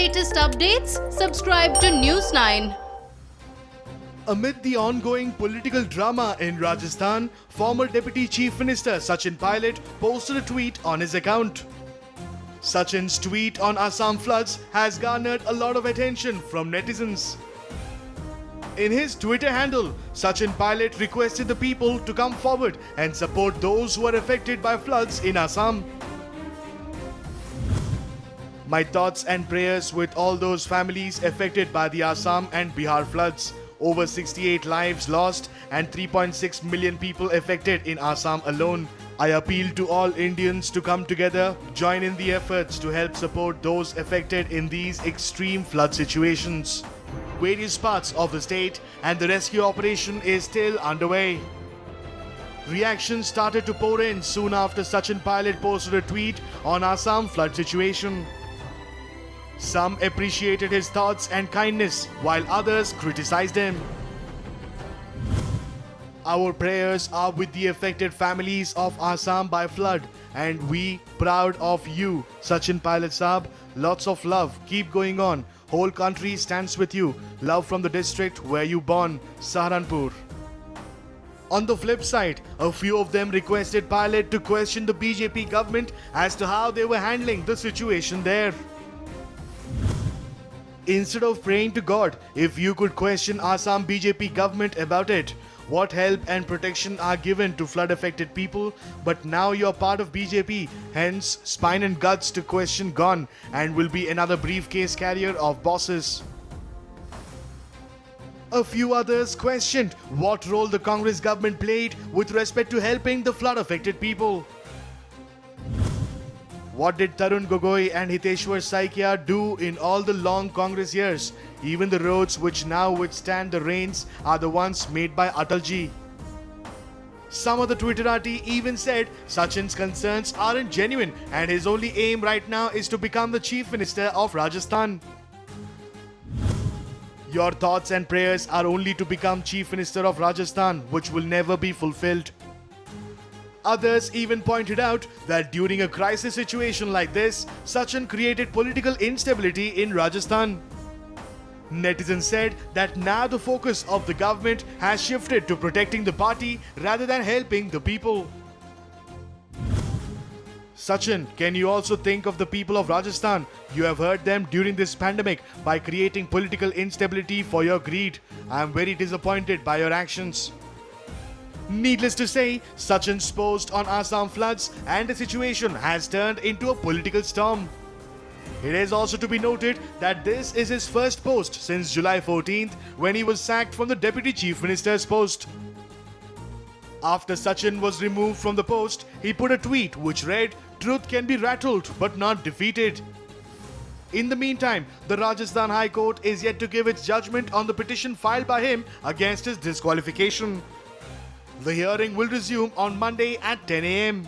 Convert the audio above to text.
latest updates, subscribe to News 9. Amid the ongoing political drama in Rajasthan, former Deputy Chief Minister Sachin Pilot posted a tweet on his account. Sachin's tweet on Assam floods has garnered a lot of attention from netizens. In his Twitter handle, Sachin Pilot requested the people to come forward and support those who are affected by floods in Assam. My thoughts and prayers with all those families affected by the Assam and Bihar floods. Over 68 lives lost and 3.6 million people affected in Assam alone. I appeal to all Indians to come together, join in the efforts to help support those affected in these extreme flood situations. Various parts of the state and the rescue operation is still underway. Reactions started to pour in soon after Sachin Pilot posted a tweet on Assam flood situation. Some appreciated his thoughts and kindness, while others criticized him. Our prayers are with the affected families of Assam by flood, and we proud of you, Sachin Pilot Saab. Lots of love. Keep going on. Whole country stands with you. Love from the district where you born, Saharanpur. On the flip side, a few of them requested Pilot to question the BJP government as to how they were handling the situation there. Instead of praying to God, if you could question Assam BJP government about it, what help and protection are given to flood affected people, but now you're part of BJP, hence spine and guts to question gone and will be another briefcase carrier of bosses. A few others questioned what role the Congress government played with respect to helping the flood affected people. What did Tarun Gogoi and Hiteshwar Saikia do in all the long Congress years? Even the roads which now withstand the rains are the ones made by Atalji. Some of the Twitterati even said Sachin's concerns aren't genuine and his only aim right now is to become the Chief Minister of Rajasthan. Your thoughts and prayers are only to become Chief Minister of Rajasthan, which will never be fulfilled. Others even pointed out that during a crisis situation like this, Sachin created political instability in Rajasthan. Netizens said that now the focus of the government has shifted to protecting the party rather than helping the people. Sachin, can you also think of the people of Rajasthan? You have hurt them during this pandemic by creating political instability for your greed. I am very disappointed by your actions. Needless to say, Sachin's post on Assam floods and the situation has turned into a political storm. It is also to be noted that this is his first post since July 14th when he was sacked from the Deputy Chief Minister's post. After Sachin was removed from the post, he put a tweet which read, "Truth can be rattled but not defeated." In the meantime, the Rajasthan High Court is yet to give its judgment on the petition filed by him against his disqualification. The hearing will resume on Monday at 10 a.m.